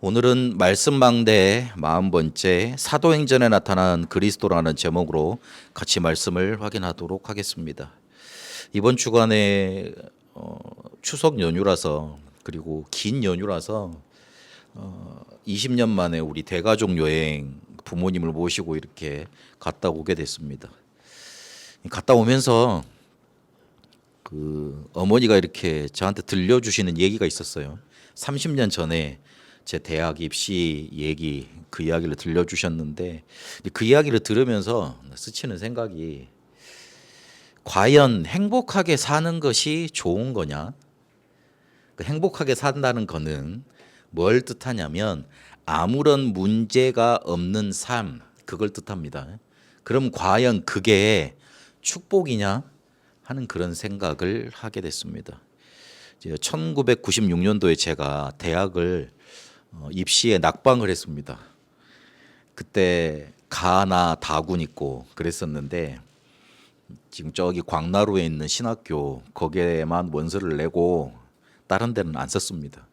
오늘은 말씀망대의 40번째 사도행전에 나타난 그리스도라는 제목으로 같이 말씀을 확인하도록 하겠습니다. 이번 주간에 추석 연휴라서 그리고 긴 연휴라서 20년 만에 우리 대가족 여행 부모님을 모시고 이렇게 갔다 오게 됐습니다. 갔다 오면서 그 어머니가 이렇게 저한테 들려주시는 얘기가 있었어요. 30년 전에 제 대학 입시 얘기 그 이야기를 들려주셨는데 그 이야기를 들으면서 스치는 생각이 과연 행복하게 사는 것이 좋은 거냐? 그 행복하게 산다는 거는 뭘 뜻하냐면 아무런 문제가 없는 삶 그걸 뜻합니다. 그럼 과연 그게 축복이냐 하는 그런 생각을 하게 됐습니다. 1996년도에 제가 대학을 입시에 낙방을 했습니다. 그때 가나 다군 있고 그랬었는데 지금 저기 광나루에 있는 신학교 거기에만 원서를 내고 다른 데는 안 썼습니다.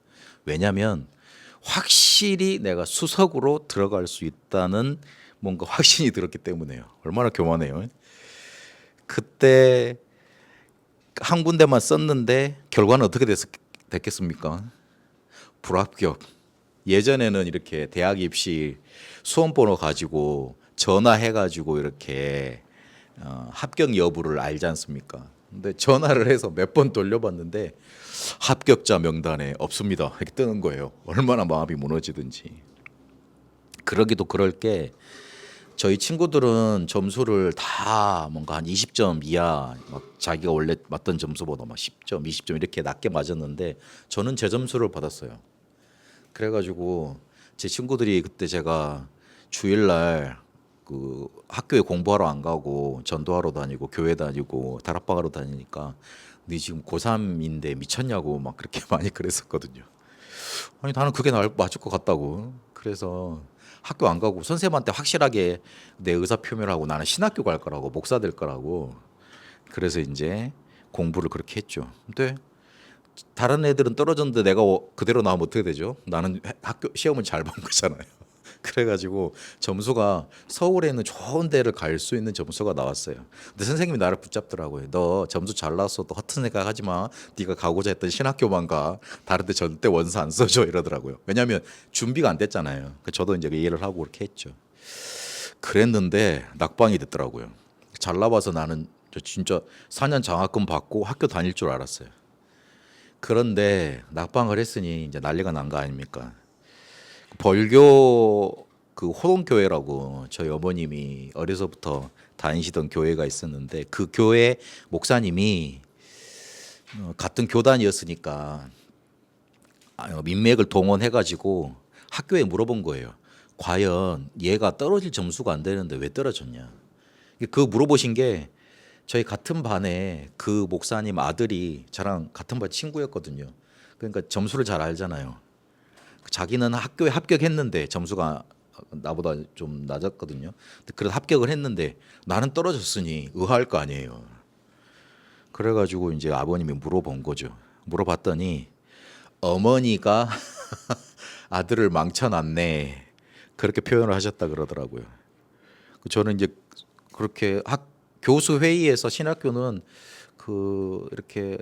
왜냐하면 확실히 내가 수석으로 들어갈 수 있다는 뭔가 확신이 들었기 때문에요. 얼마나 교만해요. 그때 한 군데만 썼는데 결과는 어떻게 됐겠습니까? 불합격. 예전에는 이렇게 대학 입시 수험번호 가지고 전화해가지고 이렇게 합격 여부를 알지 않습니까? 근데 전화를 해서 몇 번 돌려봤는데 합격자 명단에 없습니다. 이렇게 뜨는 거예요. 얼마나 마음이 무너지든지. 그러기도 그럴 게 저희 친구들은 점수를 다 뭔가 한 20점 이하 막 자기가 원래 맞던 점수보다 막 10점, 20점 이렇게 낮게 맞았는데 저는 제 점수를 받았어요. 그래가지고 제 친구들이 그때 제가 주일날 그 학교에 공부하러 안 가고 전도하러 다니고 교회 다니고 다락방하러 다니니까 네 지금 고3인데 미쳤냐고 막 그렇게 많이 그랬었거든요. 아니 나는 그게 맞을 것 같다고. 그래서 학교 안 가고 선생님한테 확실하게 내 의사 표명을 하고 나는 신학교 갈 거라고 목사 될 거라고. 그래서 이제 공부를 그렇게 했죠. 근데 다른 애들은 떨어졌는데 내가 그대로 나오면 어떻게 되죠? 나는 학교 시험을 잘 본 거잖아요. 그래가지고 점수가 서울에 있는 좋은 데를 갈 수 있는 점수가 나왔어요. 근데 선생님이 나를 붙잡더라고요. 너 점수 잘 나왔어도 허튼 생각하지 마. 네가 가고자 했던 신학교만 가. 다른 데 절대 원서 안 써줘 이러더라고요. 왜냐하면 준비가 안 됐잖아요. 저도 이제 이해를 하고 그렇게 했죠. 그랬는데 낙방이 됐더라고요. 잘 나와서 나는 진짜 4년 장학금 받고 학교 다닐 줄 알았어요. 그런데 낙방을 했으니 이제 난리가 난 거 아닙니까? 벌교 그 호동교회라고 저희 어머님이 어려서부터 다니시던 교회가 있었는데 그 교회 목사님이 같은 교단이었으니까 민맥을 동원해가지고 학교에 물어본 거예요. 과연 얘가 떨어질 점수가 안 되는데 왜 떨어졌냐? 그 물어보신 게 저희 같은 반에 그 목사님 아들이 저랑 같은 반 친구였거든요. 그러니까 점수를 잘 알잖아요. 자기는 학교에 합격했는데 점수가 나보다 좀 낮았거든요. 그래도 합격을 했는데 나는 떨어졌으니 의아할 거 아니에요. 그래가지고 이제 아버님이 물어본 거죠. 물어봤더니 어머니가 아들을 망쳐놨네 그렇게 표현을 하셨다 그러더라고요. 저는 이제 그렇게 교수 회의에서 신학교는 그 이렇게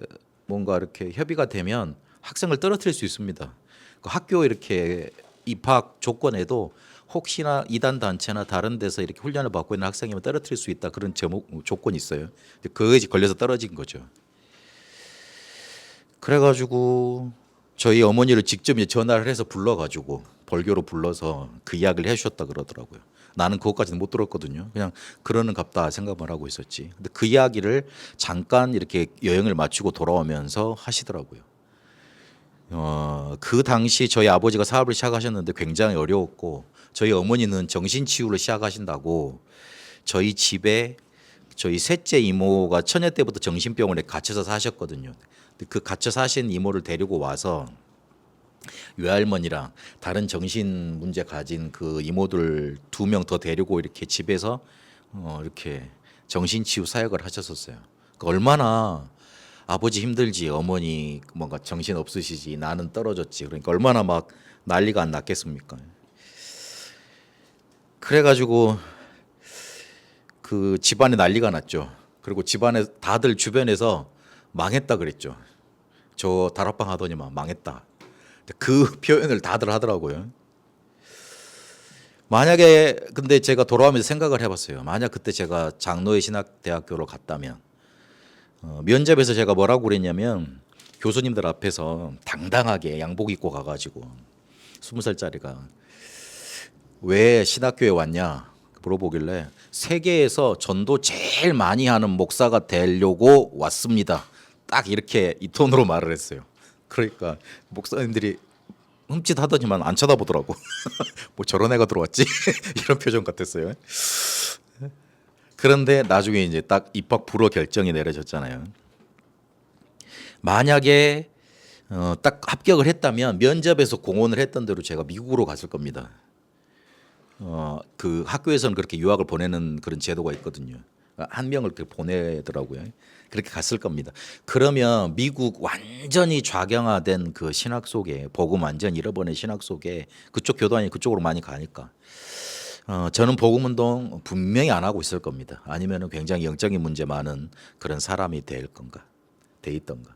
뭔가 이렇게 협의가 되면 학생을 떨어뜨릴 수 있습니다. 그 학교 이렇게 입학 조건에도 혹시나 이단 단체나 다른 데서 이렇게 훈련을 받고 있는 학생이면 떨어뜨릴 수 있다 그런 조건이 있어요. 그거에 걸려서 떨어진 거죠. 그래가지고 저희 어머니를 직접 전화를 해서 불러가지고 벌교로 불러서 그 이야기를 해주셨다 그러더라고요. 나는 그것까지는 못 들었거든요. 그냥 그러는 갑다 생각을 하고 있었지. 근데 그 이야기를 잠깐 이렇게 여행을 마치고 돌아오면서 하시더라고요. 그 당시 저희 아버지가 사업을 시작하셨는데 굉장히 어려웠고 저희 어머니는 정신치유를 시작하신다고 저희 집에 저희 셋째 이모가 처녀 때부터 정신병원에 갇혀서 사셨거든요. 그 갇혀 사신 이모를 데리고 와서 외할머니랑 다른 정신 문제 가진 그 이모들 2명 더 데리고 이렇게 집에서 이렇게 정신치유 사역을 하셨었어요. 그러니까 얼마나 아버지 힘들지 어머니 뭔가 정신 없으시지 나는 떨어졌지 그러니까 얼마나 막 난리가 안 났겠습니까? 그래가지고 그 집안에 난리가 났죠. 그리고 집안에 다들 주변에서 망했다 그랬죠. 저 다락방 하더니만 망했다. 그 표현을 다들 하더라고요. 만약에 근데 제가 돌아오면서 생각을 해봤어요. 만약 그때 제가 장로의 신학대학교로 갔다면 면접에서 제가 뭐라고 그랬냐면 교수님들 앞에서 당당하게 양복 입고 가가지고 20살짜리가 왜 신학교에 왔냐 물어보길래 세계에서 전도 제일 많이 하는 목사가 되려고 왔습니다. 딱 이렇게 이 톤으로 말을 했어요. 그러니까 목사님들이 흠칫하더니만 안 쳐다보더라고. 뭐 저런 애가 들어왔지? 이런 표정 같았어요. 그런데 나중에 이제 딱 입학 불허 결정이 내려졌잖아요. 만약에 딱 합격을 했다면 면접에서 공언을 했던 대로 제가 미국으로 갔을 겁니다. 그 학교에서는 그렇게 유학을 보내는 그런 제도가 있거든요. 한 명을 그렇게 보내더라고요. 그렇게 갔을 겁니다. 그러면 미국 완전히 좌경화된 그 신학 속에 복음 완전 잃어버린 신학 속에 그쪽 교단이 그쪽으로 많이 가니까 저는 복음 운동 분명히 안 하고 있을 겁니다. 아니면은 굉장히 영적인 문제 많은 그런 사람이 될 건가, 돼 있던가.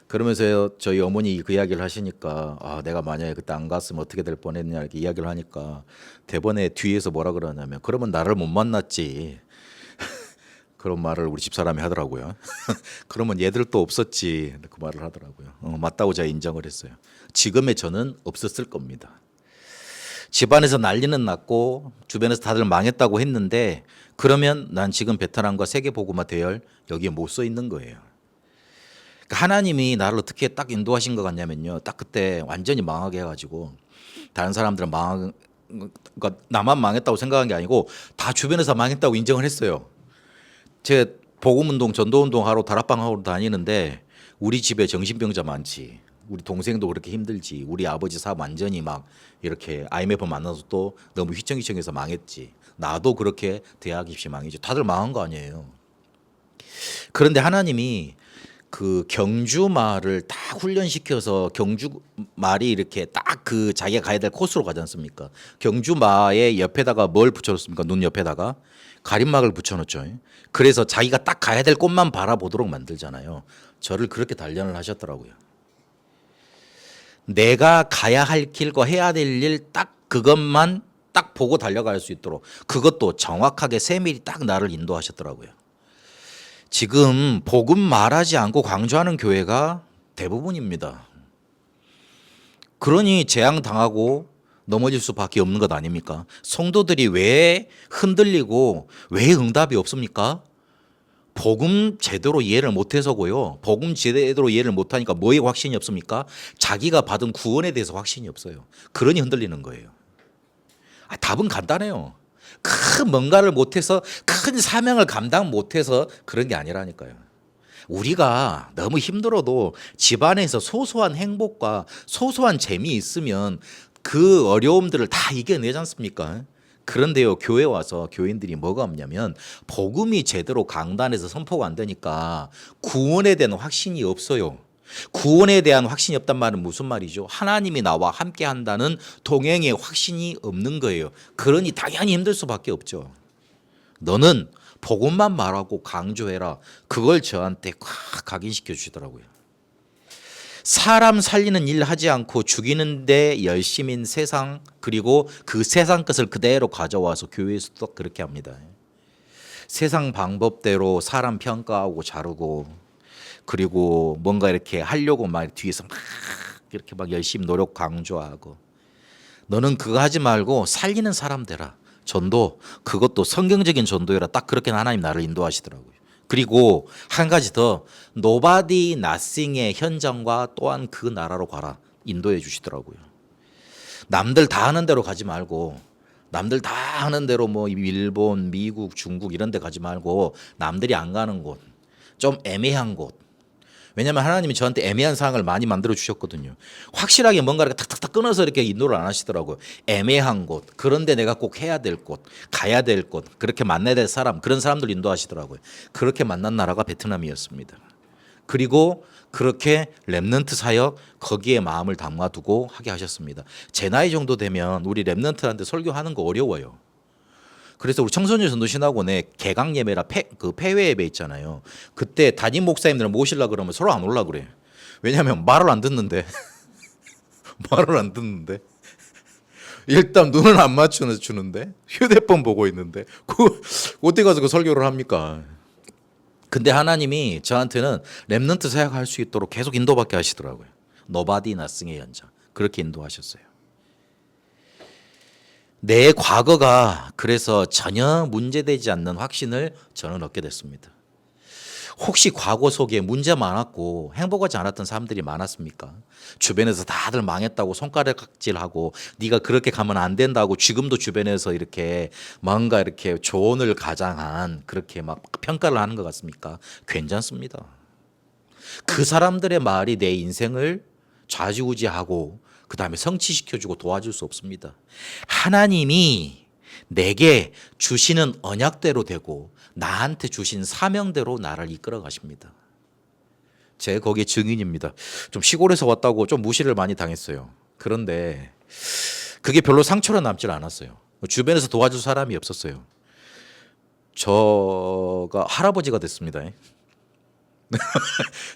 그러면서 저희 어머니 그 이야기를 하시니까 내가 만약에 그때 안 갔으면 어떻게 될 뻔했냐 이렇게 이야기를 하니까 대번에 뒤에서 뭐라 그러냐면 그러면 나를 못 만났지. 그런 말을 우리 집사람이 하더라고요. 그러면 얘들도 없었지. 그 말을 하더라고요. 맞다고 제가 인정을 했어요. 지금의 저는 없었을 겁니다. 집안에서 난리는 났고 주변에서 다들 망했다고 했는데 그러면 난 지금 베테랑과 세계복음화 대열 여기에 못 써 있는 거예요. 그러니까 하나님이 나를 어떻게 딱 인도하신 것 같냐면요. 딱 그때 완전히 망하게 해가지고 다른 사람들은 그러니까 나만 망했다고 생각한 게 아니고 다 주변에서 망했다고 인정을 했어요. 제 복음운동 전도운동 하러 다락방 하러 다니는데 우리 집에 정신병자 많지. 우리 동생도 그렇게 힘들지. 우리 아버지 사업 완전히 막 이렇게 IMF 만나서 또 너무 휘청휘청해서 망했지. 나도 그렇게 대학 입시 망했지. 다들 망한 거 아니에요. 그런데 하나님이 그 경주 말을 다 훈련시켜서 경주 말이 이렇게 딱 그 자기가 가야 될 코스로 가지 않습니까? 경주 말의 옆에다가 뭘 붙여놓습니까? 눈 옆에다가 가림막을 붙여놓죠. 그래서 자기가 딱 가야 될 곳만 바라보도록 만들잖아요. 저를 그렇게 단련을 하셨더라고요. 내가 가야 할 길과 해야 될 일 딱 그것만 딱 보고 달려갈 수 있도록 그것도 정확하게 세밀히 딱 나를 인도하셨더라고요. 지금 복음 말하지 않고 강조하는 교회가 대부분입니다. 그러니 재앙당하고 넘어질 수밖에 없는 것 아닙니까? 성도들이 왜 흔들리고 왜 응답이 없습니까? 복음 제대로 이해를 못해서고요. 복음 제대로 이해를 못하니까 뭐에 확신이 없습니까? 자기가 받은 구원에 대해서 확신이 없어요. 그러니 흔들리는 거예요. 답은 간단해요. 큰 뭔가를 못해서 큰 사명을 감당 못해서 그런 게 아니라니까요. 우리가 너무 힘들어도 집안에서 소소한 행복과 소소한 재미 있으면 그 어려움들을 다 이겨내지 않습니까? 그런데요, 교회 와서 교인들이 뭐가 없냐면 복음이 제대로 강단에서 선포가 안 되니까 구원에 대한 확신이 없어요. 구원에 대한 확신이 없단 말은 무슨 말이죠? 하나님이 나와 함께 한다는 동행의 확신이 없는 거예요. 그러니 당연히 힘들 수밖에 없죠. 너는 복음만 말하고 강조해라. 그걸 저한테 꽉 각인시켜 주시더라고요. 사람 살리는 일 하지 않고 죽이는 데 열심인 세상 그리고 그 세상 것을 그대로 가져와서 교회에서도 그렇게 합니다. 세상 방법대로 사람 평가하고 자르고 그리고 뭔가 이렇게 하려고 막 뒤에서 막 이렇게 막 열심히 노력 강조하고 너는 그거 하지 말고 살리는 사람 되라. 전도 그것도 성경적인 전도여라. 딱 그렇게 하나님 나를 인도하시더라고요. 그리고 한 가지 더 nobody nothing의 현장과 또한 그 나라로 가라 인도해 주시더라고요. 남들 다 하는 대로 가지 말고 남들 다 하는 대로 뭐 일본, 미국, 중국 이런 데 가지 말고 남들이 안 가는 곳, 좀 애매한 곳. 왜냐하면 하나님이 저한테 애매한 상황을 많이 만들어 주셨거든요. 확실하게 뭔가 이렇게 탁탁탁 끊어서 이렇게 인도를 안 하시더라고요. 애매한 곳, 그런데 내가 꼭 해야 될 곳, 가야 될 곳, 그렇게 만나야 될 사람, 그런 사람들 인도하시더라고요. 그렇게 만난 나라가 베트남이었습니다. 그리고 그렇게 렘넌트 사역 거기에 마음을 담아두고 하게 하셨습니다. 제 나이 정도 되면 우리 렘넌트한테 설교하는 거 어려워요. 그래서 우리 청소년 전도신학원에 개강 예배라 폐회 예배 있잖아요. 그때 담임 목사님들 모시려 그러면 서로 안 올라 그래. 왜냐하면 말을 안 듣는데. 말을 안 듣는데. 일단 눈을 안 맞추는데 휴대폰 보고 있는데 어디 가서 그 설교를 합니까? 근데 하나님이 저한테는 렘넌트 사역할 수 있도록 계속 인도받게 하시더라고요. Nobody Nothing의 연장 그렇게 인도하셨어요. 내 과거가 그래서 전혀 문제되지 않는 확신을 저는 얻게 됐습니다. 혹시 과거 속에 문제 많았고 행복하지 않았던 사람들이 많았습니까? 주변에서 다들 망했다고 손가락질하고 네가 그렇게 가면 안 된다고 지금도 주변에서 이렇게 뭔가 이렇게 조언을 가장한 그렇게 막 평가를 하는 것 같습니까? 괜찮습니다. 그 사람들의 말이 내 인생을 좌지우지하고 그 다음에 성취시켜주고 도와줄 수 없습니다. 하나님이 내게 주시는 언약대로 되고 나한테 주신 사명대로 나를 이끌어 가십니다. 제 거기에 증인입니다. 좀 시골에서 왔다고 좀 무시를 많이 당했어요. 그런데 그게 별로 상처로 남질 않았어요. 주변에서 도와줄 사람이 없었어요. 저가 할아버지가 됐습니다.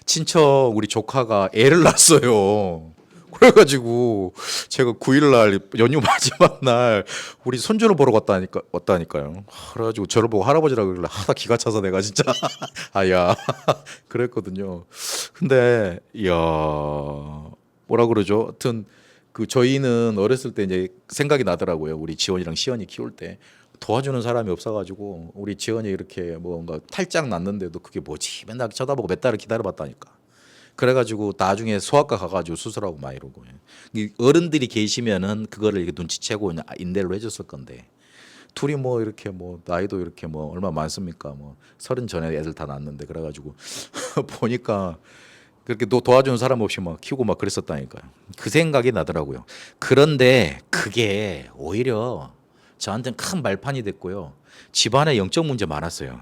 친척 우리 조카가 애를 낳았어요. 그래가지고 제가 9일날 연휴 마지막 날 우리 손주를 보러 왔다니까요. 그래가지고 저를 보고 할아버지라고 그러길래 하다 기가 차서 내가 진짜 아야 그랬거든요. 근데 이야 뭐라 그러죠? 하여튼 그 저희는 어렸을 때 이제 생각이 나더라고요. 우리 지원이랑 시연이 키울 때 도와주는 사람이 없어가지고 우리 지원이 이렇게 뭔가 탈장 났는데도 그게 뭐지? 맨날 쳐다보고 몇 달을 기다려봤다니까. 그래가지고 나중에 소아과 가가지고 수술하고 막 이러고 어른들이 계시면은 그거를 이렇게 눈치채고 인대를 해줬을 건데 둘이 뭐 이렇게 뭐 나이도 이렇게 뭐 얼마 많습니까? 뭐 30 전에 애들 다 낳았는데 그래가지고 보니까 그렇게 도와주는 사람 없이 막 키우고 막 그랬었다니까요. 그 생각이 나더라고요. 그런데 그게 오히려 저한테는 큰 말판이 됐고요. 집안에 영적 문제 많았어요.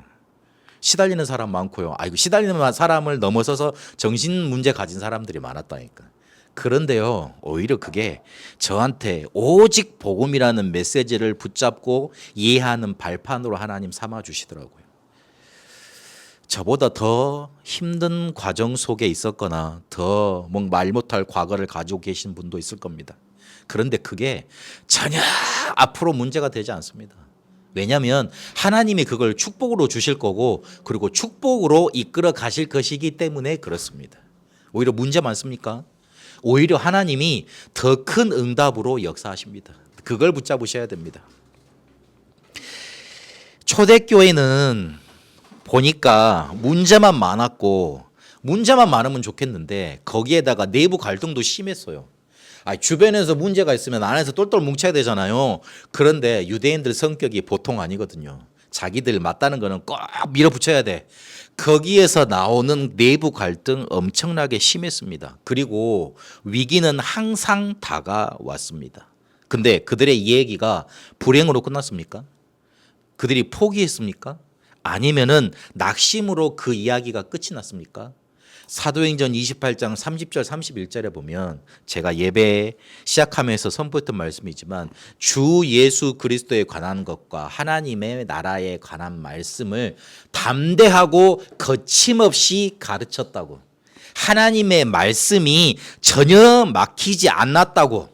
시달리는 사람 많고요. 아이고 시달리는 사람을 넘어서서 정신 문제 가진 사람들이 많았다니까. 그런데요, 오히려 그게 저한테 오직 복음이라는 메시지를 붙잡고 이해하는 발판으로 하나님 삼아 주시더라고요. 저보다 더 힘든 과정 속에 있었거나 더 말 못할 과거를 가지고 계신 분도 있을 겁니다. 그런데 그게 전혀 앞으로 문제가 되지 않습니다. 왜냐하면 하나님이 그걸 축복으로 주실 거고 그리고 축복으로 이끌어 가실 것이기 때문에 그렇습니다. 오히려 문제 많습니까? 오히려 하나님이 더 큰 응답으로 역사하십니다. 그걸 붙잡으셔야 됩니다. 초대교회는 보니까 문제만 많았고 문제만 많으면 좋겠는데 거기에다가 내부 갈등도 심했어요. 주변에서 문제가 있으면 안에서 똘똘 뭉쳐야 되잖아요. 그런데 유대인들 성격이 보통 아니거든요. 자기들 맞다는 거는 꼭 밀어붙여야 돼. 거기에서 나오는 내부 갈등 엄청나게 심했습니다. 그리고 위기는 항상 다가왔습니다. 근데 그들의 이야기가 불행으로 끝났습니까? 그들이 포기했습니까? 아니면은 낙심으로 그 이야기가 끝이 났습니까? 사도행전 28장 30절 31절에 보면 제가 예배 시작하면서 선포했던 말씀이지만 주 예수 그리스도에 관한 것과 하나님의 나라에 관한 말씀을 담대하고 거침없이 가르쳤다고. 하나님의 말씀이 전혀 막히지 않았다고.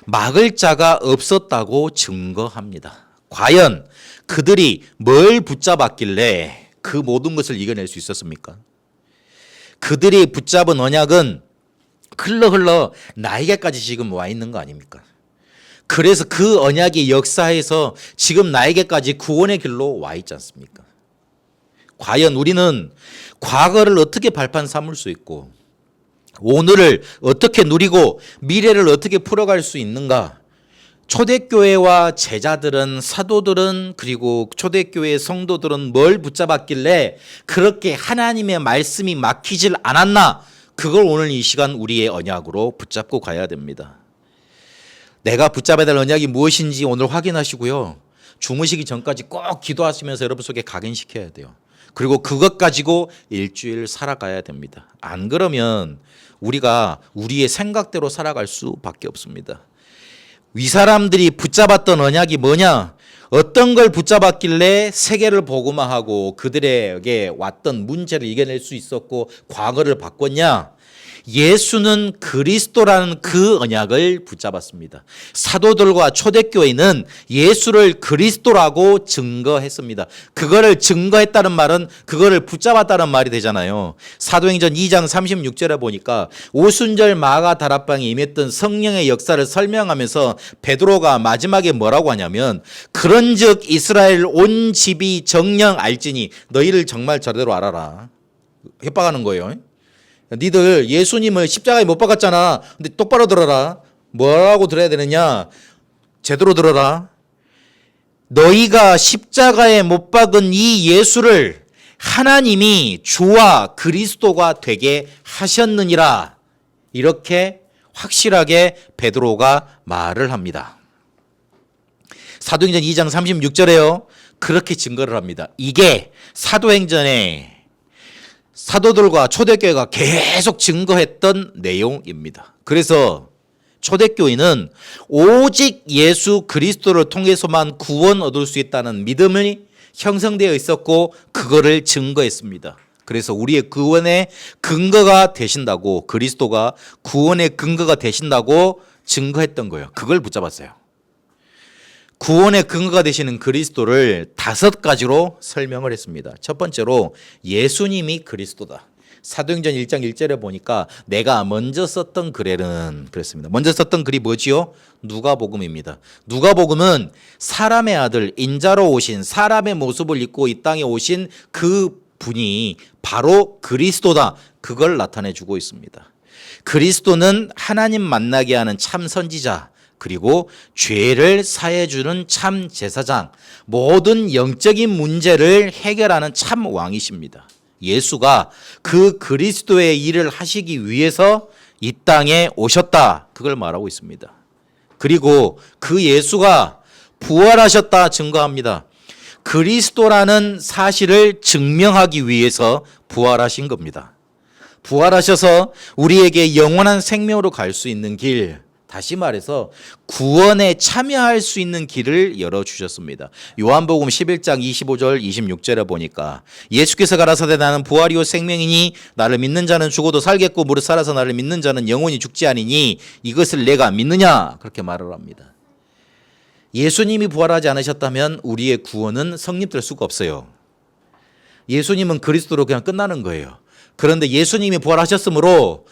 막을 자가 없었다고 증거합니다. 과연 그들이 뭘 붙잡았길래 그 모든 것을 이겨낼 수 있었습니까? 그들이 붙잡은 언약은 흘러 나에게까지 지금 와 있는 거 아닙니까? 그래서 그 언약이 역사해서 지금 나에게까지 구원의 길로 와 있지 않습니까? 과연 우리는 과거를 어떻게 발판 삼을 수 있고 오늘을 어떻게 누리고 미래를 어떻게 풀어갈 수 있는가? 초대교회와 제자들은 사도들은 그리고 초대교회 성도들은 뭘 붙잡았길래 그렇게 하나님의 말씀이 막히질 않았나? 그걸 오늘 이 시간 우리의 언약으로 붙잡고 가야 됩니다. 내가 붙잡아야 될 언약이 무엇인지 오늘 확인하시고요. 주무시기 전까지 꼭 기도하시면서 여러분 속에 각인시켜야 돼요. 그리고 그것 가지고 일주일 살아가야 됩니다. 안 그러면 우리가 우리의 생각대로 살아갈 수밖에 없습니다. 이 사람들이 붙잡았던 언약이 뭐냐? 어떤 걸 붙잡았길래 세계를 복음화하고 그들에게 왔던 문제를 이겨낼 수 있었고 과거를 바꿨냐? 예수는 그리스도라는 그 언약을 붙잡았습니다. 사도들과 초대교회는 예수를 그리스도라고 증거했습니다. 그거를 증거했다는 말은 그거를 붙잡았다는 말이 되잖아요. 사도행전 2장 36절에 보니까 오순절 마가 다락방에 임했던 성령의 역사를 설명하면서 베드로가 마지막에 뭐라고 하냐면 그런즉 이스라엘 온 집이 정녕 알지니 너희를 정말 저대로 알아라. 협박하는 거예요. 니들 예수님을 십자가에 못 박았잖아. 근데 똑바로 들어라. 뭐라고 들어야 되느냐? 제대로 들어라. 너희가 십자가에 못 박은 이 예수를 하나님이 주와 그리스도가 되게 하셨느니라. 이렇게 확실하게 베드로가 말을 합니다. 사도행전 2장 36절에요. 그렇게 증거를 합니다. 이게 사도행전에 사도들과 초대교회가 계속 증거했던 내용입니다. 그래서 초대교회는 오직 예수 그리스도를 통해서만 구원 얻을 수 있다는 믿음이 형성되어 있었고 그거를 증거했습니다. 그래서 우리의 구원의 근거가 되신다고 그리스도가 구원의 근거가 되신다고 증거했던 거예요. 그걸 붙잡았어요. 구원의 근거가 되시는 그리스도를 5가지로 설명을 했습니다. 첫 번째로 예수님이 그리스도다. 사도행전 1장 1절에 보니까 내가 먼저 썼던 글에는 그랬습니다. 먼저 썼던 글이 뭐지요? 누가복음입니다. 누가복음은 사람의 아들 인자로 오신 사람의 모습을 입고 이 땅에 오신 그 분이 바로 그리스도다. 그걸 나타내 주고 있습니다. 그리스도는 하나님 만나게 하는 참 선지자 그리고 죄를 사해 주는 참 제사장, 모든 영적인 문제를 해결하는 참 왕이십니다. 예수가 그 그리스도의 일을 하시기 위해서 이 땅에 오셨다. 그걸 말하고 있습니다. 그리고 그 예수가 부활하셨다 증거합니다. 그리스도라는 사실을 증명하기 위해서 부활하신 겁니다. 부활하셔서 우리에게 영원한 생명으로 갈 수 있는 길, 다시 말해서 구원에 참여할 수 있는 길을 열어주셨습니다. 요한복음 11장 25절 26절에 보니까 예수께서 가라사대 나는 부활이요 생명이니 나를 믿는 자는 죽어도 살겠고 무릇 살아서 나를 믿는 자는 영원히 죽지 아니니 이것을 내가 믿느냐 그렇게 말을 합니다. 예수님이 부활하지 않으셨다면 우리의 구원은 성립될 수가 없어요. 예수님은 그리스도로 그냥 끝나는 거예요. 그런데 예수님이 부활하셨으므로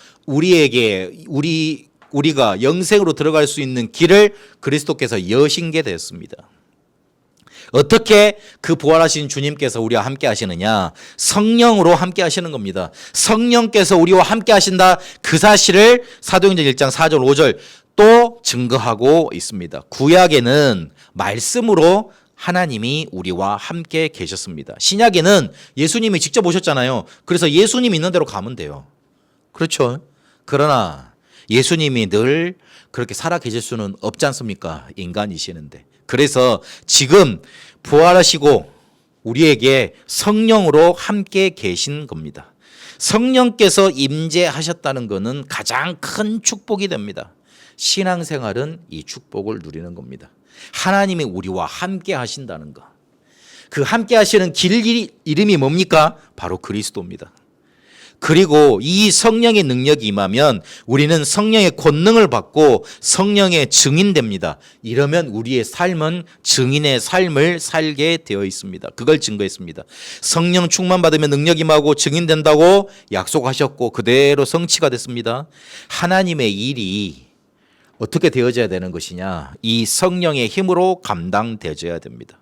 우리가 영생으로 들어갈 수 있는 길을 그리스도께서 여신 게 됐습니다. 어떻게 그 부활하신 주님께서 우리와 함께 하시느냐? 성령으로 함께 하시는 겁니다. 성령께서 우리와 함께 하신다. 그 사실을 사도행전 1장 4절 5절 또 증거하고 있습니다. 구약에는 말씀으로 하나님이 우리와 함께 계셨습니다. 신약에는 예수님이 직접 오셨잖아요. 그래서 예수님 있는 대로 가면 돼요. 그렇죠? 그러나 예수님이 늘 그렇게 살아 계실 수는 없지 않습니까? 인간이시는데. 그래서 지금 부활하시고 우리에게 성령으로 함께 계신 겁니다. 성령께서 임재하셨다는 것은 가장 큰 축복이 됩니다. 신앙생활은 이 축복을 누리는 겁니다. 하나님이 우리와 함께 하신다는 것. 그 함께 하시는 길 이름이 뭡니까? 바로 그리스도입니다. 그리고 이 성령의 능력이 임하면 우리는 성령의 권능을 받고 성령의 증인됩니다. 이러면 우리의 삶은 증인의 삶을 살게 되어 있습니다. 그걸 증거했습니다. 성령 충만 받으면 능력이 임하고 증인된다고 약속하셨고 그대로 성취가 됐습니다. 하나님의 일이 어떻게 되어져야 되는 것이냐? 이 성령의 힘으로 감당되어져야 됩니다.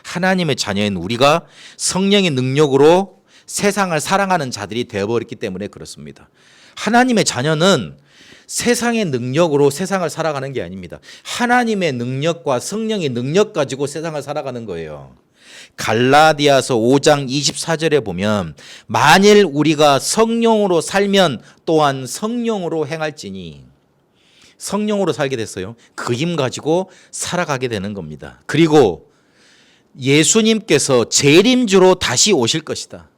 하나님의 자녀인 우리가 성령의 능력으로 세상을 사랑하는 자들이 되어버렸기 때문에 그렇습니다. 하나님의 자녀는 세상의 능력으로 세상을 살아가는 게 아닙니다. 하나님의 능력과 성령의 능력 가지고 세상을 살아가는 거예요. 갈라디아서 5장 24절에 보면 만일 우리가 성령으로 살면 또한 성령으로 행할지니 성령으로 살게 됐어요. 그 힘 가지고 살아가게 되는 겁니다. 그리고 예수님께서 재림주로 다시 오실 것이다.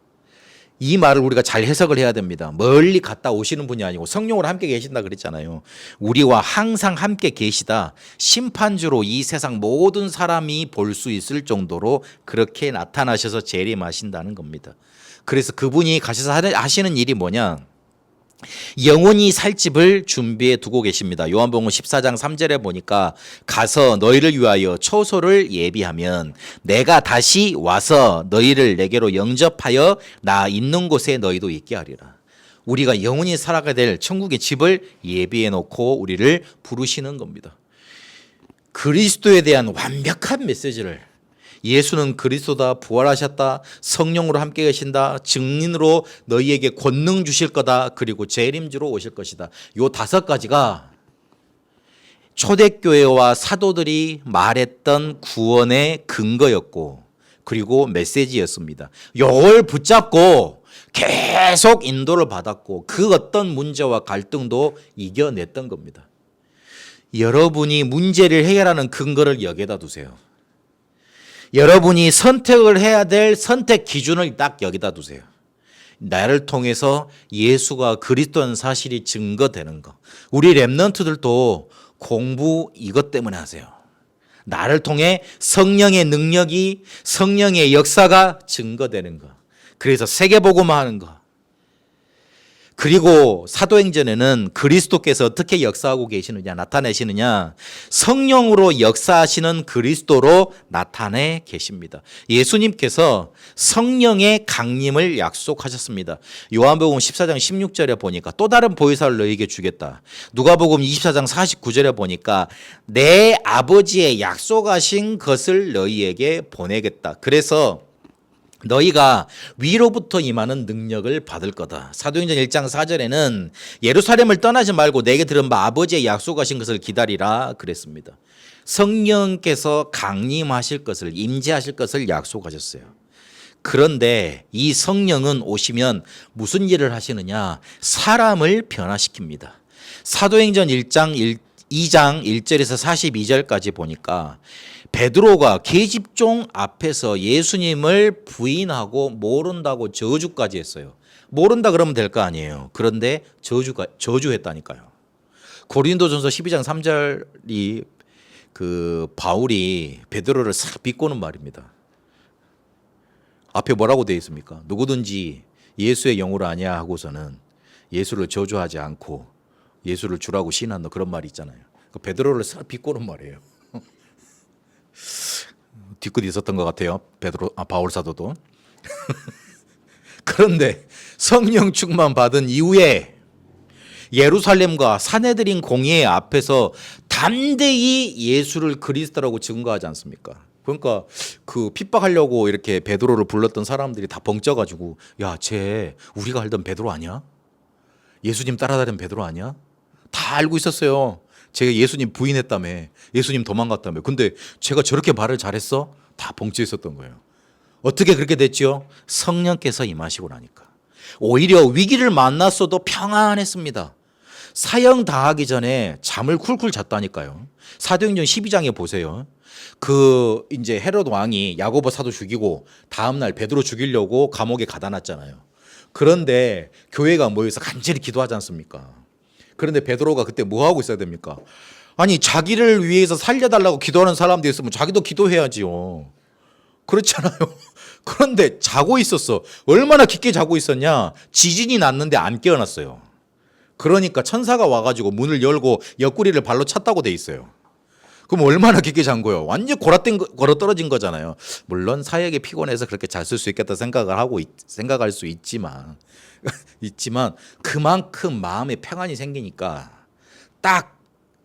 이 말을 우리가 잘 해석을 해야 됩니다. 멀리 갔다 오시는 분이 아니고 성령으로 함께 계신다 그랬잖아요. 우리와 항상 함께 계시다. 심판주로 이 세상 모든 사람이 볼 수 있을 정도로 그렇게 나타나셔서 재림하신다는 겁니다. 그래서 그분이 가셔서 하시는 일이 뭐냐? 영원히 살 집을 준비해 두고 계십니다. 요한복음 14장 3절에 보니까 가서 너희를 위하여 처소를 예비하면 내가 다시 와서 너희를 내게로 영접하여 나 있는 곳에 너희도 있게 하리라. 우리가 영원히 살아가야 될 천국의 집을 예비해 놓고 우리를 부르시는 겁니다. 그리스도에 대한 완벽한 메시지를, 예수는 그리스도다, 부활하셨다, 성령으로 함께 계신다, 증인으로 너희에게 권능 주실 거다, 그리고 재림주로 오실 것이다. 요 5가지가 초대교회와 사도들이 말했던 구원의 근거였고 그리고 메시지였습니다. 요걸 붙잡고 계속 인도를 받았고 그 어떤 문제와 갈등도 이겨냈던 겁니다. 여러분이 문제를 해결하는 근거를 여기다 두세요. 여러분이 선택을 해야 될 선택 기준을 딱 여기다 두세요. 나를 통해서 예수가 그리스도인 사실이 증거되는 거. 우리 렘넌트들도 공부 이것 때문에 하세요. 나를 통해 성령의 능력이, 성령의 역사가 증거되는 거. 그래서 세계복음화 하는 거. 그리고 사도행전에는 그리스도께서 어떻게 역사하고 계시느냐, 나타내시느냐, 성령으로 역사하시는 그리스도로 나타내 계십니다. 예수님께서 성령의 강림을 약속하셨습니다. 요한복음 14장 16절에 보니까 또 다른 보혜사를 너희에게 주겠다. 누가복음 24장 49절에 보니까 내 아버지의 약속하신 것을 너희에게 보내겠다. 그래서 너희가 위로부터 임하는 능력을 받을 거다. 사도행전 1장 4절에는 예루살렘을 떠나지 말고 내게 들은 바 아버지의 약속하신 것을 기다리라 그랬습니다. 성령께서 강림하실 것을, 임재하실 것을 약속하셨어요. 그런데 이 성령은 오시면 무슨 일을 하시느냐? 사람을 변화시킵니다. 사도행전 2장 1절에서 42절까지 보니까 베드로가 계집종 앞에서 예수님을 부인하고 모른다고 저주까지 했어요. 모른다 그러면 될 거 아니에요. 그런데 저주했다니까요. 고린도전서 12장 3절이 그 바울이 베드로를 싹 비꼬는 말입니다. 앞에 뭐라고 되어 있습니까? 누구든지 예수의 영으로 아냐 하고서는 예수를 저주하지 않고 예수를 주라고 시인한다, 그런 말이 있잖아요. 베드로를 싹 비꼬는 말이에요. 뒤끝이 있었던 것 같아요. 바울 사도도. 그런데 성령 충만 받은 이후에 예루살렘과 사내들인 공회 앞에서 담대히 예수를 그리스도라고 증거하지 않습니까? 그러니까 그 핍박하려고 이렇게 베드로를 불렀던 사람들이 다 벙쪄가지고, 야, 쟤 우리가 알던 베드로 아니야? 예수님 따라다니는 베드로 아니야? 다 알고 있었어요. 제가 예수님 부인했다며, 예수님 도망갔다며. 근데 제가 저렇게 말을 잘했어? 다 벙쪄 있었던 거예요. 어떻게 그렇게 됐죠? 성령께서 임하시고 나니까. 오히려 위기를 만났어도 평안했습니다. 사형 당하기 전에 잠을 쿨쿨 잤다니까요. 사도행전 12장에 보세요. 그 이제 헤롯 왕이 야고보 사도 죽이고 다음 날 베드로 죽이려고 감옥에 가다 놨잖아요. 그런데 교회가 모여서 간절히 기도하지 않습니까? 그런데 베드로가 그때 뭐 하고 있어야 됩니까? 아니, 자기를 위해서 살려달라고 기도하는 사람들이 있으면 자기도 기도해야지요. 그렇잖아요. 그런데 자고 있었어. 얼마나 깊게 자고 있었냐? 지진이 났는데 안 깨어났어요. 그러니까 천사가 와가지고 문을 열고 옆구리를 발로 찼다고 돼 있어요. 그럼 얼마나 깊게 잔 거예요? 완전 걸어 떨어진 거잖아요. 물론 사역에 피곤해서 그렇게 잘 쓸 수 있겠다 생각할 수 있지만 그만큼 마음에 평안이 생기니까 딱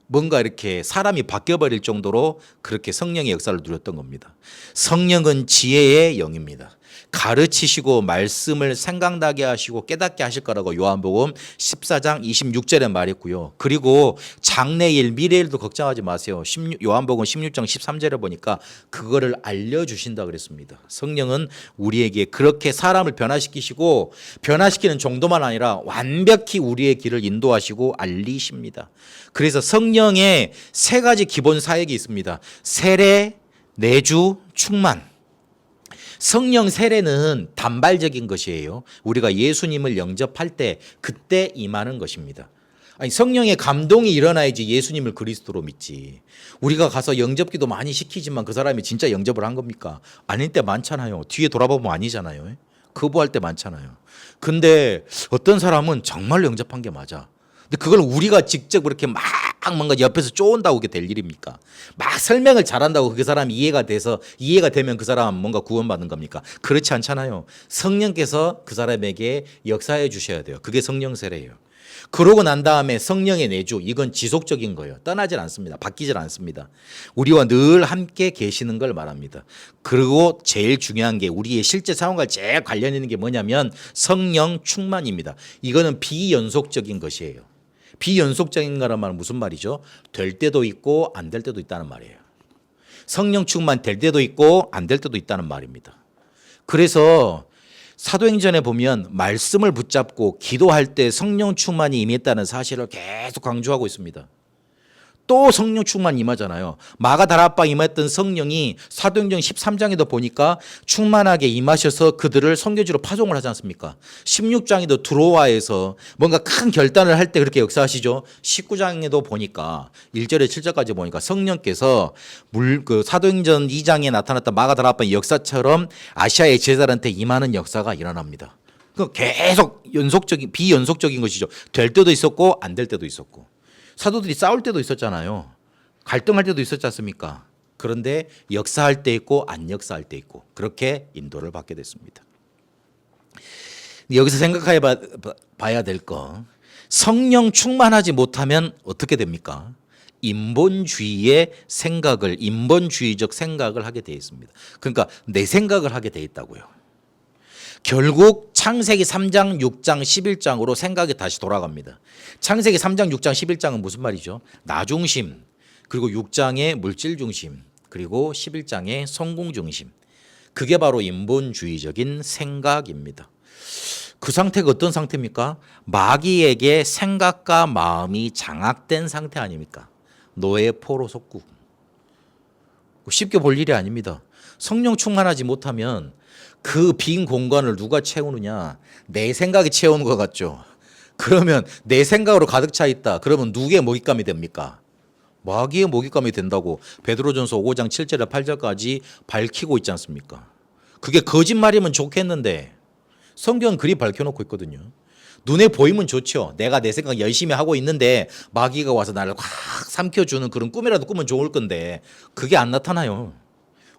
뭔가 이렇게 사람이 바뀌어버릴 정도로 그렇게 성령의 역사를 누렸던 겁니다. 성령은 지혜의 영입니다. 가르치시고 말씀을 생각나게 하시고 깨닫게 하실 거라고 요한복음 14장 26절에 말했고요. 그리고 장래일, 미래일도 걱정하지 마세요. 요한복음 16장 13절에 보니까 그거를 알려주신다 그랬습니다. 성령은 우리에게 그렇게 사람을 변화시키시고 변화시키는 정도만 아니라 완벽히 우리의 길을 인도하시고 알리십니다. 그래서 성령의 3가지 기본 사역이 있습니다. 세례, 내주, 충만. 성령 세례는 단발적인 것이에요. 우리가 예수님을 영접할 때 그때 임하는 것입니다. 아니, 성령의 감동이 일어나야지 예수님을 그리스도로 믿지. 우리가 가서 영접기도 많이 시키지만 그 사람이 진짜 영접을 한 겁니까? 아닐 때 많잖아요. 뒤에 돌아보면 아니잖아요. 거부할 때 많잖아요. 근데 어떤 사람은 정말 영접한 게 맞아. 근데 그걸 우리가 직접 그렇게 막 뭔가 옆에서 쪼은다고 그게 될 일입니까? 막 설명을 잘한다고 그 사람이 이해가 되면 그 사람 뭔가 구원받는 겁니까? 그렇지 않잖아요. 성령께서 그 사람에게 역사해 주셔야 돼요. 그게 성령 세례예요. 그러고 난 다음에 성령의 내주, 이건 지속적인 거예요. 떠나질 않습니다. 바뀌질 않습니다. 우리와 늘 함께 계시는 걸 말합니다. 그리고 제일 중요한 게 우리의 실제 상황과 제일 관련 있는 게 뭐냐면 성령 충만입니다. 이거는 비연속적인 것이에요. 비연속적인 거란 말은 무슨 말이죠? 될 때도 있고 안 될 때도 있다는 말이에요. 성령 충만 될 때도 있고 안 될 때도 있다는 말입니다. 그래서 사도행전에 보면 말씀을 붙잡고 기도할 때 성령 충만이 임했다는 사실을 계속 강조하고 있습니다. 또 성령 충만 임하잖아요. 마가다락방 임했던 성령이 사도행전 13장에도 보니까 충만하게 임하셔서 그들을 선교지로 파송을 하지 않습니까? 16장에도 드로아에서 뭔가 큰 결단을 할 때 그렇게 역사하시죠. 19장에도 보니까 1절에 7절까지 보니까 성령께서 그 사도행전 2장에 나타났던 마가다락방의 역사처럼 아시아의 제자들한테 임하는 역사가 일어납니다. 계속 비연속적인 것이죠. 될 때도 있었고 안 될 때도 있었고. 사도들이 싸울 때도 있었잖아요. 갈등할 때도 있었지 않습니까? 그런데 역사할 때 있고 안 역사할 때 있고 그렇게 인도를 받게 됐습니다. 여기서 생각해 봐야 될 거, 성령 충만하지 못하면 어떻게 됩니까? 인본주의적 생각을 하게 돼 있습니다. 그러니까 내 생각을 하게 돼 있다고요. 결국 창세기 3장, 6장, 11장으로 생각이 다시 돌아갑니다. 창세기 3장, 6장, 11장은 무슨 말이죠? 나 중심, 그리고 6장의 물질 중심, 그리고 11장의 성공 중심. 그게 바로 인본주의적인 생각입니다. 그 상태가 어떤 상태입니까? 마귀에게 생각과 마음이 장악된 상태 아닙니까? 노예 포로 속국. 쉽게 볼 일이 아닙니다. 성령 충만하지 못하면 그 빈 공간을 누가 채우느냐? 내 생각이 채우는 것 같죠. 그러면 내 생각으로 가득 차 있다. 그러면 누구의 먹잇감이 됩니까? 마귀의 먹잇감이 된다고 베드로전서 5장 7절에 8절까지 밝히고 있지 않습니까? 그게 거짓말이면 좋겠는데 성경은 그리 밝혀놓고 있거든요. 눈에 보이면 좋죠. 내가 내 생각 열심히 하고 있는데 마귀가 와서 나를 확 삼켜주는 그런 꿈이라도 꾸면 좋을 건데 그게 안 나타나요.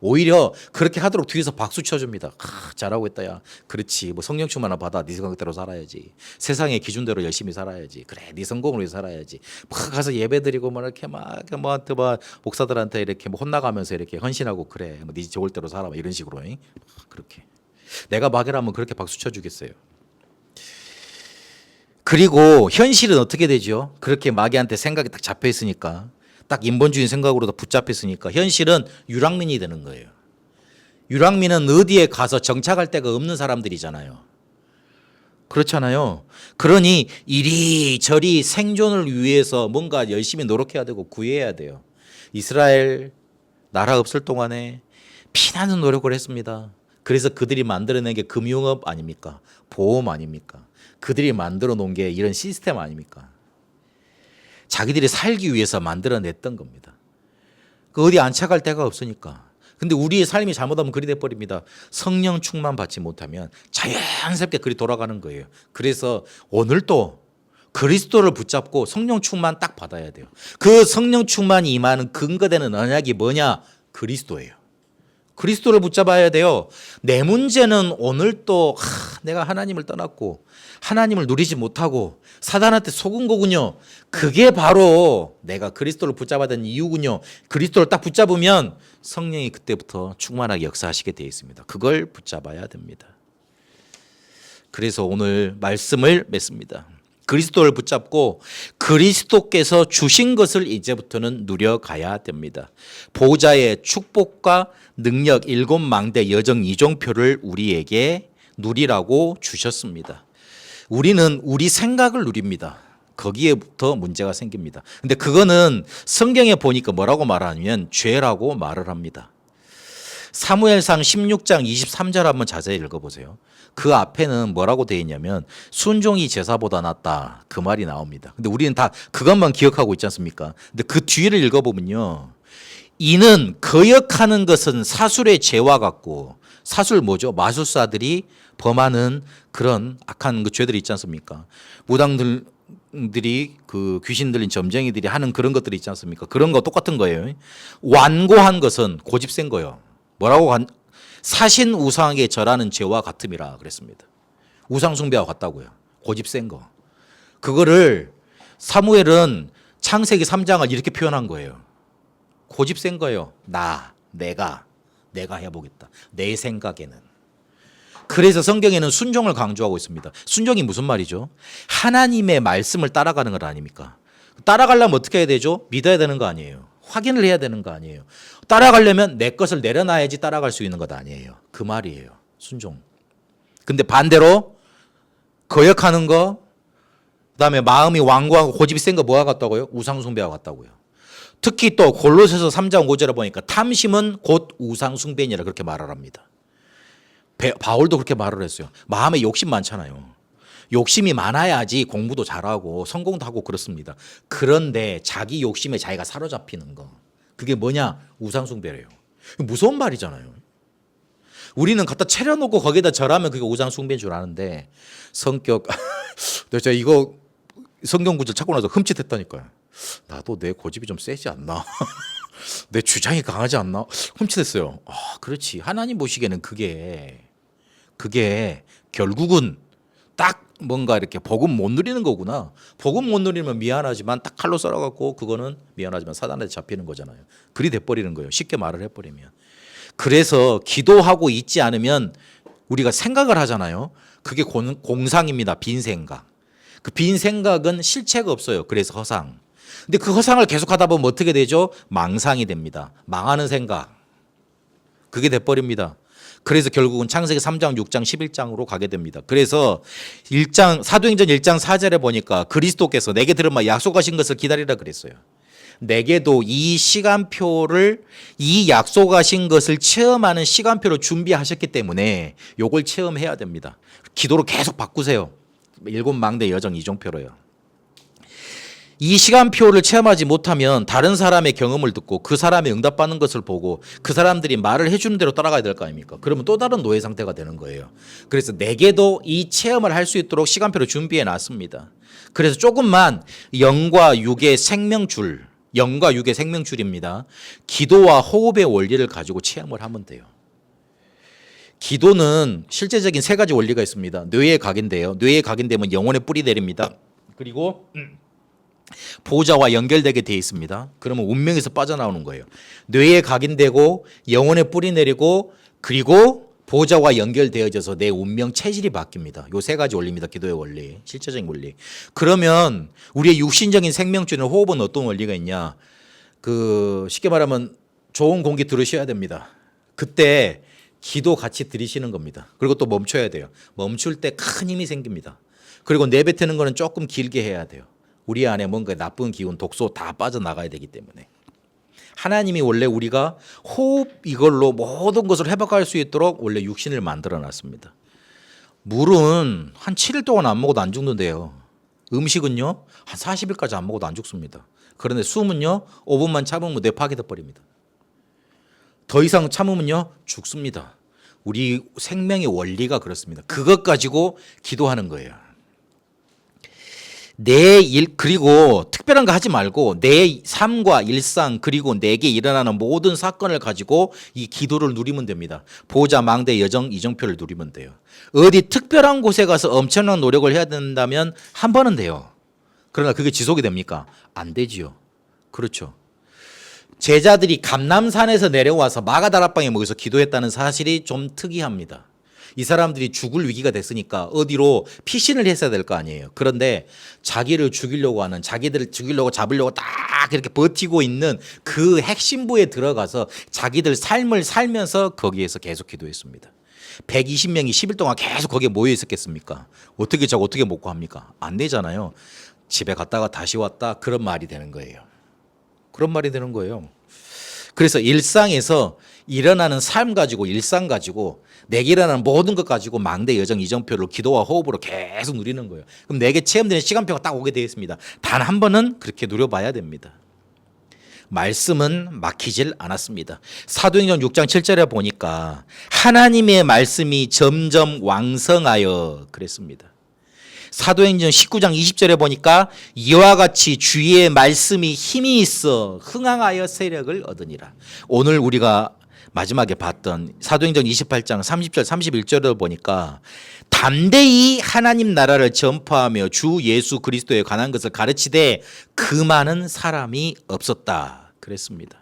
오히려 그렇게 하도록 뒤에서 박수 쳐줍니다. 잘하고 있다 야. 그렇지. 뭐 성령 충만을 받아. 네 생각대로 살아야지. 세상의 기준대로 열심히 살아야지. 그래. 네 성공을 위해서 살아야지. 막 가서 예배드리고 뭐 이렇게 막 목사들한테 이렇게 뭐 혼나가면서 이렇게 헌신하고 그래. 뭐 네 좋을 대로 살아. 이런 식으로. 그렇게. 내가 마귀라면 그렇게 박수 쳐주겠어요. 그리고 현실은 어떻게 되죠? 그렇게 마귀한테 생각이 딱 잡혀 있으니까. 딱 인본주의 생각으로도 붙잡혔으니까 현실은 유랑민이 되는 거예요. 유랑민은 어디에 가서 정착할 데가 없는 사람들이잖아요. 그렇잖아요. 그러니 이리저리 생존을 위해서 뭔가 열심히 노력해야 되고 구해야 돼요. 이스라엘 나라 없을 동안에 피나는 노력을 했습니다. 그래서 그들이 만들어낸 게 금융업 아닙니까? 보험 아닙니까? 그들이 만들어 놓은 게 이런 시스템 아닙니까? 자기들이 살기 위해서 만들어냈던 겁니다. 그 어디 안착할 데가 없으니까. 근데 우리의 삶이 잘못하면 그리 돼버립니다. 성령 충만 받지 못하면 자연스럽게 그리 돌아가는 거예요. 그래서 오늘도 그리스도를 붙잡고 성령 충만 딱 받아야 돼요. 그 성령 충만이 임하는 근거되는 언약이 뭐냐? 그리스도예요. 그리스도를 붙잡아야 돼요. 내 문제는 오늘 또 내가 하나님을 떠났고 하나님을 누리지 못하고 사단한테 속은 거군요. 그게 바로 내가 그리스도를 붙잡아야 되는 이유군요. 그리스도를 딱 붙잡으면 성령이 그때부터 충만하게 역사하시게 되어 있습니다. 그걸 붙잡아야 됩니다. 그래서 오늘 말씀을 맺습니다. 그리스도를 붙잡고 그리스도께서 주신 것을 이제부터는 누려가야 됩니다. 보호자의 축복과 능력 7망대 여정 이종표를 우리에게 누리라고 주셨습니다. 우리는 우리 생각을 누립니다. 거기에부터 문제가 생깁니다. 근데 그거는 성경에 보니까 뭐라고 말하냐면 죄라고 말을 합니다. 사무엘상 16장 23절 한번 자세히 읽어보세요. 그 앞에는 뭐라고 되어 있냐면 순종이 제사보다 낫다 그 말이 나옵니다. 근데 우리는 다 그것만 기억하고 있지 않습니까? 근데 그 뒤를 읽어보면요. 이는 거역하는 것은 사술의 죄와 같고, 사술 뭐죠? 마술사들이 범하는 그런 악한 그 죄들이 있지 않습니까? 무당들이 그 귀신 들린 점쟁이들이 하는 그런 것들이 있지 않습니까? 그런 거 똑같은 거예요. 완고한 것은 고집 센 거예요. 뭐라고 사신 우상에게 절하는 죄와 같음이라 그랬습니다. 우상 숭배와 같다고요. 고집 센 거. 그거를 사무엘은 창세기 3장을 이렇게 표현한 거예요. 고집 센 거예요. 내가 해보겠다. 내 생각에는. 그래서 성경에는 순종을 강조하고 있습니다. 순종이 무슨 말이죠? 하나님의 말씀을 따라가는 것 아닙니까? 따라가려면 어떻게 해야 되죠? 믿어야 되는 거 아니에요. 확인을 해야 되는 거 아니에요. 따라가려면 내 것을 내려놔야지 따라갈 수 있는 것 아니에요. 그 말이에요. 순종. 근데 반대로 거역하는 거, 그다음에 마음이 완고하고 고집이 센 거 뭐와 같다고요? 우상숭배와 같다고요. 특히 또 골로새서 3장 5절에 보니까 탐심은 곧 우상숭배니라 그렇게 말을 합니다. 바울도 그렇게 말을 했어요. 마음에 욕심 많잖아요. 욕심이 많아야지 공부도 잘하고 성공도 하고 그렇습니다. 그런데 자기 욕심에 자기가 사로잡히는 거, 그게 뭐냐? 우상숭배래요. 무서운 말이잖아요. 우리는 갖다 차려놓고 거기다 절하면 그게 우상숭배인 줄 아는데, 성격 제가 이거 성경 구절 찾고 나서 흠칫했다니까요. 나도 내 고집이 좀 세지 않나? 내 주장이 강하지 않나? 흠칫했어요. 그렇지. 하나님 보시기에는 그게 결국은 딱 뭔가 이렇게 복음 못 누리는 거구나. 복음 못 누리면 미안하지만 딱 칼로 썰어갖고 그거는 미안하지만 사단한테 잡히는 거잖아요. 그리 돼버리는 거예요. 쉽게 말을 해버리면. 그래서 기도하고 있지 않으면 우리가 생각을 하잖아요. 그게 공상입니다. 빈 생각. 그 빈 생각은 실체가 없어요. 그래서 허상. 근데 그 허상을 계속 하다 보면 어떻게 되죠? 망상이 됩니다. 망하는 생각. 그게 돼버립니다. 그래서 결국은 창세기 3장, 6장, 11장으로 가게 됩니다. 그래서 사도행전 1장 4절에 보니까 그리스도께서 내게 들은 말 약속하신 것을 기다리라 그랬어요. 내게도 이 시간표를, 이 약속하신 것을 체험하는 시간표를 준비하셨기 때문에 요걸 체험해야 됩니다. 기도로 계속 바꾸세요. 7망대 여정 이종표로요. 이 시간표를 체험하지 못하면 다른 사람의 경험을 듣고 그 사람이 응답받는 것을 보고 그 사람들이 말을 해주는 대로 따라가야 될 거 아닙니까? 그러면 또 다른 노예 상태가 되는 거예요. 그래서 내게도 이 체험을 할 수 있도록 시간표를 준비해 놨습니다. 그래서 조금만 영과 육의 생명줄입니다. 기도와 호흡의 원리를 가지고 체험을 하면 돼요. 기도는 실제적인 3가지 원리가 있습니다. 뇌에 각인돼요. 뇌에 각인되면 영혼의 뿌리 내립니다. 그리고 보호자와 연결되게 되어 있습니다. 그러면 운명에서 빠져나오는 거예요. 뇌에 각인되고 영혼의 뿌리 내리고 그리고 보호자와 연결되어져서 내 운명 체질이 바뀝니다. 요 3가지 원리입니다. 기도의 원리, 실제적인 원리. 그러면 우리의 육신적인 생명줄인 호흡은 어떤 원리가 있냐? 쉽게 말하면 좋은 공기 들으셔야 됩니다. 그때 기도 같이 들이시는 겁니다. 그리고 또 멈춰야 돼요. 멈출 때 큰 힘이 생깁니다. 그리고 내뱉는 거는 조금 길게 해야 돼요. 우리 안에 뭔가 나쁜 기운, 독소 다 빠져나가야 되기 때문에. 하나님이 원래 우리가 호흡 이걸로 모든 것을 회복할 수 있도록 원래 육신을 만들어 놨습니다. 물은 한 7일 동안 안 먹어도 안 죽는데요. 음식은요, 한 40일까지 안 먹어도 안 죽습니다. 그런데 숨은요, 5분만 참으면 뇌 파괴돼 버립니다. 더 이상 참으면요, 죽습니다. 우리 생명의 원리가 그렇습니다. 그것 가지고 기도하는 거예요. 내 일, 그리고 특별한 거 하지 말고 내 삶과 일상 그리고 내게 일어나는 모든 사건을 가지고 이 기도를 누리면 됩니다. 보호자, 망대, 여정, 이정표를 누리면 돼요. 어디 특별한 곳에 가서 엄청난 노력을 해야 된다면 한 번은 돼요. 그러나 그게 지속이 됩니까? 안 되지요. 그렇죠. 제자들이 감람산에서 내려와서 마가다락방에 모여서 기도했다는 사실이 좀 특이합니다. 이 사람들이 죽을 위기가 됐으니까 어디로 피신을 했어야 될 거 아니에요. 그런데 자기를 죽이려고 하는, 자기들을 죽이려고 잡으려고 딱 이렇게 버티고 있는 그 핵심부에 들어가서 자기들 삶을 살면서 거기에서 계속 기도했습니다. 120명이 10일 동안 계속 거기에 모여 있었겠습니까? 어떻게 자고 어떻게 먹고 합니까? 안 되잖아요. 집에 갔다가 다시 왔다, 그런 말이 되는 거예요. 그런 말이 되는 거예요. 그래서 일상에서 일어나는 삶 가지고 일상 가지고 내게 일어나는 모든 것 가지고 망대 여정 이정표를 기도와 호흡으로 계속 누리는 거예요. 그럼 내게 체험되는 시간표가 딱 오게 되어 있습니다. 단 한 번은 그렇게 누려봐야 됩니다. 말씀은 막히질 않았습니다. 사도행전 6장 7절에 보니까 하나님의 말씀이 점점 왕성하여 그랬습니다. 사도행전 19장 20절에 보니까 이와 같이 주의 말씀이 힘이 있어 흥황하여 세력을 얻으니라. 오늘 우리가 마지막에 봤던 사도행전 28장 30절 31절을 보니까 담대히 하나님 나라를 전파하며 주 예수 그리스도에 관한 것을 가르치되 그 많은 사람이 없었다 그랬습니다.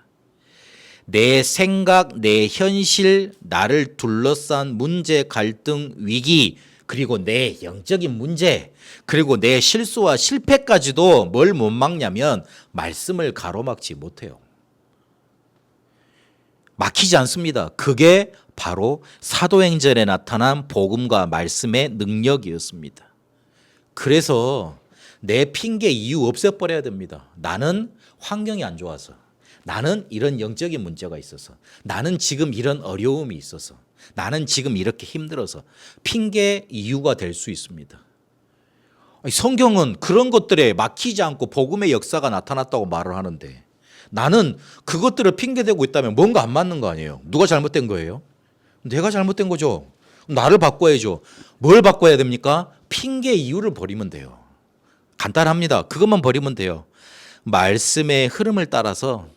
내 생각, 내 현실, 나를 둘러싼 문제, 갈등, 위기, 그리고 내 영적인 문제, 그리고 내 실수와 실패까지도 뭘 못 막냐면 말씀을 가로막지 못해요. 막히지 않습니다. 그게 바로 사도행전에 나타난 복음과 말씀의 능력이었습니다. 그래서 내 핑계 이유 없애버려야 됩니다. 나는 환경이 안 좋아서, 나는 이런 영적인 문제가 있어서, 나는 지금 이런 어려움이 있어서, 나는 지금 이렇게 힘들어서 핑계 이유가 될 수 있습니다. 성경은 그런 것들에 막히지 않고 복음의 역사가 나타났다고 말을 하는데 나는 그것들을 핑계대고 있다면 뭔가 안 맞는 거 아니에요. 누가 잘못된 거예요? 내가 잘못된 거죠. 나를 바꿔야죠. 뭘 바꿔야 됩니까? 핑계 이유를 버리면 돼요. 간단합니다. 그것만 버리면 돼요. 말씀의 흐름을 따라서,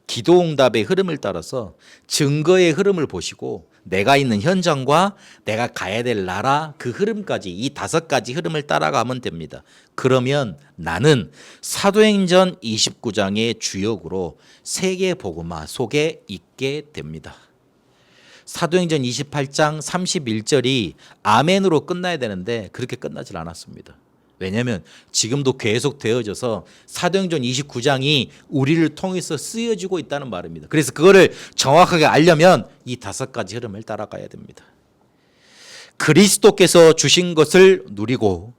기도응답의 흐름을 따라서 증거의 흐름을 보시고 내가 있는 현장과 내가 가야 될 나라 그 흐름까지, 이 5가지 흐름을 따라가면 됩니다. 그러면 나는 사도행전 29장의 주역으로 세계 복음화 속에 있게 됩니다. 사도행전 28장 31절이 아멘으로 끝나야 되는데 그렇게 끝나질 않았습니다. 왜냐하면 지금도 계속 되어져서 사도행전 29장이 우리를 통해서 쓰여지고 있다는 말입니다. 그래서 그거를 정확하게 알려면 이 5가지 흐름을 따라가야 됩니다. 그리스도께서 주신 것을 누리고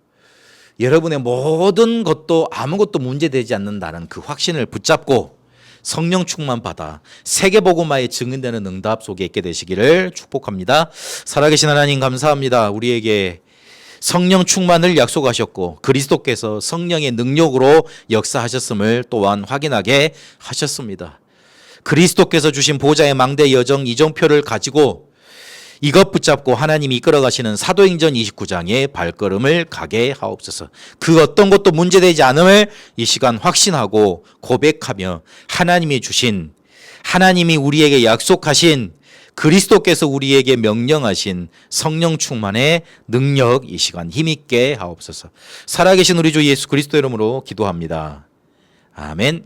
여러분의 모든 것도 아무것도 문제되지 않는다는 그 확신을 붙잡고 성령 충만 받아 세계복음화에 증인되는 응답 속에 있게 되시기를 축복합니다. 살아계신 하나님 감사합니다. 우리에게 성령 충만을 약속하셨고 그리스도께서 성령의 능력으로 역사하셨음을 또한 확인하게 하셨습니다. 그리스도께서 주신 보좌의 망대 여정 이정표를 가지고 이것 붙잡고 하나님이 이끌어가시는 사도행전 29장의 발걸음을 가게 하옵소서. 그 어떤 것도 문제되지 않음을 이 시간 확신하고 고백하며 하나님이 주신, 하나님이 우리에게 약속하신, 그리스도께서 우리에게 명령하신 성령 충만의 능력 이 시간 힘있게 하옵소서. 살아계신 우리 주 예수 그리스도 이름으로 기도합니다. 아멘.